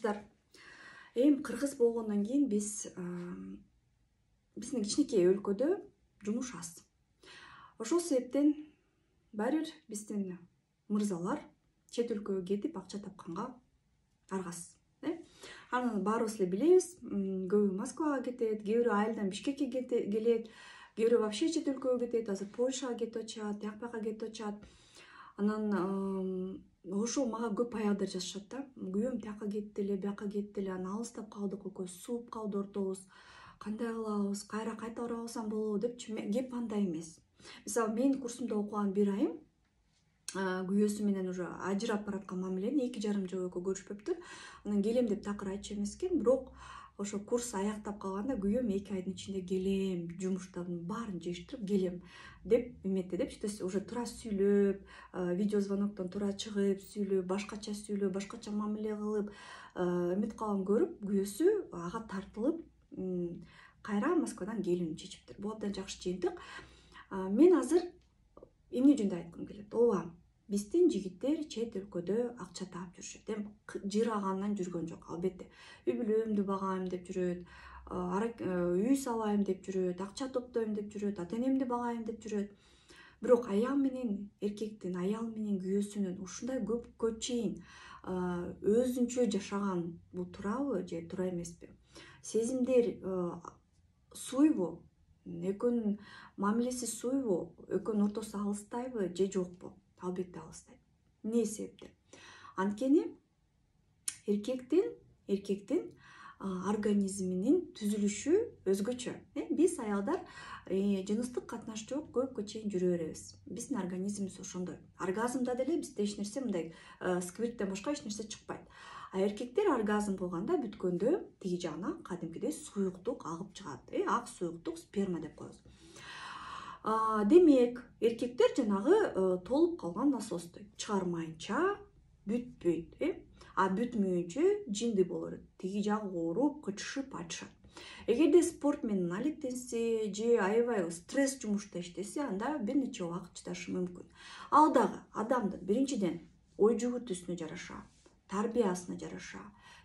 Кыздар, эми кыргыз болгондон кийин биздин кичинекей өлкөдө жумуш аз. Ошол себептен баары бир биздин мырзалар чет өлкөгө кетип акча тапканга аргасыз. Анан баарыбыз эле билебиз, көбү Москвага кетет, кээ бирөө айылдан Бишкекке келет, кээ бирөө вообще чет өлкөгө кетет, азыр Польшага кетип атышат, тияк бияка кетип атышат. Анан ошол мага көп аялдар жазышат да. Күйөөм тияка кетти эле, бияка кетти эле, анан алыстап калдык, экөөбүз сууп калды ортобуз. Кандай кылабыз, кайра кайта барып алсам болобу депчи. Кеп андай эмес. Мисалы, менин курсумда окуган бир айым күйөөсү менен уже ажырап бараткан мамилени 2,5 жыл экөө көрүшпөптүр. Анан келем деп такыр айтчу эмес экен, бирок ошо курс аяктап калганда күйөөм 2 айдын ичинде келем, жумуштардын баарын жыйыштырып келем деп эметти депчи. То есть уже тура сүйлөп, видеозвоноктон тура чыгып сүйлөп, башкача сүйлөп, башкача мамиле кылып, эметип калган көрүп, күйөөсү ага тартылып, кайра Москвадан келүүнү чечиптир. Бул абдан жакшы жыйынтык. Мен азыр эмне жөнүндө айткым келет? Ооба, биздин жигиттер чет өлкөдө акча таап жүрүшөт. Эми жырагандан жүргөн жок, албетте. Үй бүлөмдү багайм деп жүрөт, үй салайм деп жүрөт, акча топтойм деп жүрөт, ата энемди багайм деп жүрөт. Бирок аял менен эркектин, аял менен күйөөсүнүн ушундай көпкө чейин өзүнчө жашаган бул туурабы же туура эмеспи? Сезимдер суйбу? Экөөнүн мамилеси суйбу? Экөөнүн ортосу алыстайбы же жокпу? Албетте алыстайт. Эмне себептен? Анткени эркектин организминин түзүлүшү өзгөчө. Биз аялдар жыныстык катнаш жок көпкө чейин жүрө беребиз. Биздин организмибиз ошондой. Оргазмда деле бизде эч нерсе мындай сквирттен башка эч нерсе чыкпайт. А эркектер оргазм болгондо бүткөндө тиги жагына кадимкидей суюктук агып чыгат. Ак суюктук, сперма деп коебуз. Демек, эркектер жанагы толуп калган насостой чыгармайынча бүтпөйт. А бүтмөйүнчө жинди боло берет. Тиги жагы ооруп, кычышып атышат. Эгерде спорт менен алектенсе же аябай стресс жумушта иштесе, анда бир нече убакыт чыдашы мүмкүн. Ал дагы адамдын биринчиден ой жүгүртүүсүнө жараша, тарбиясына жараша,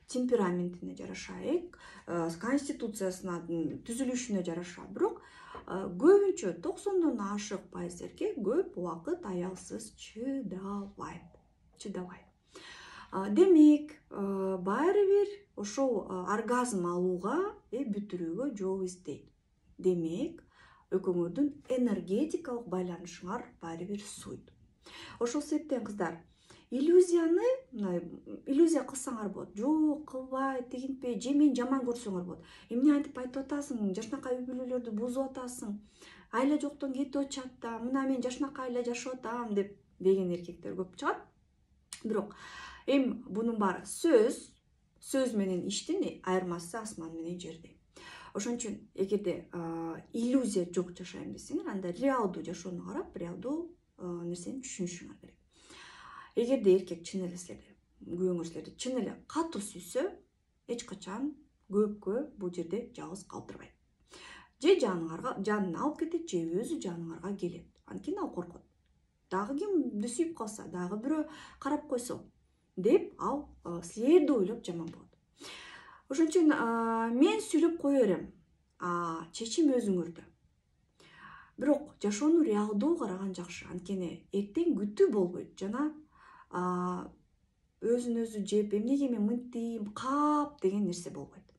темпераментине жараша, конституциясына, түзүлүшүнө жараша. Бирок көбүнчө 90дон ашык пайыз эркек көп убакыт аялсыз чыдабайт. Демек, баары бир ошол оргазм алууга, бүтүрүүгө жол издейт. Демек, экөөңөрдүн энергетикалык байланышыңар баары бир суйт. Ошол себептен кыздар, иллюзия кылсаңар болот. Жок, кылбай, тигинтпей, же мени жаман көрсөңөр болот. Эмне антип айтып атасың? Жашынакай үй бүлөлөрдү бузуп атасың. Айла жоктон кетип атышат да, мына мен жашынакай эле жашап атам деген эркектер көп чыгат. Бирок эми бунун баары сөз менен иштин айырмасы асман менен жердей. Ошон үчүн эгерде иллюзия жок жашайм десеңер, анда реалдуу жашоону карап, реалдуу нерсени түшүнүшүңөр керек. Эгерде эркек чын эле силерди, күйөөңөр силерди чын эле катуу сүйсө, эч качан көпкө бул жерде жалгыз калтырбайт. Же жанын алып кетет, же өзү жаныңарга келет. Анткени ал коркот. Дагы кимди сүйүп калса, дагы бирөө карап койсо деп ал силерди ойлоп жаман болот. Ошон үчүн мен сүйлөп кое берем. Чечим өзүңөрдө. Бирок жашоону реалдуу караган жакшы. Анткени эртең күтүү болбойт. Жана өзүн өзү жеп, эмнеге мен мынтийм, кап деген нерсе болбойт.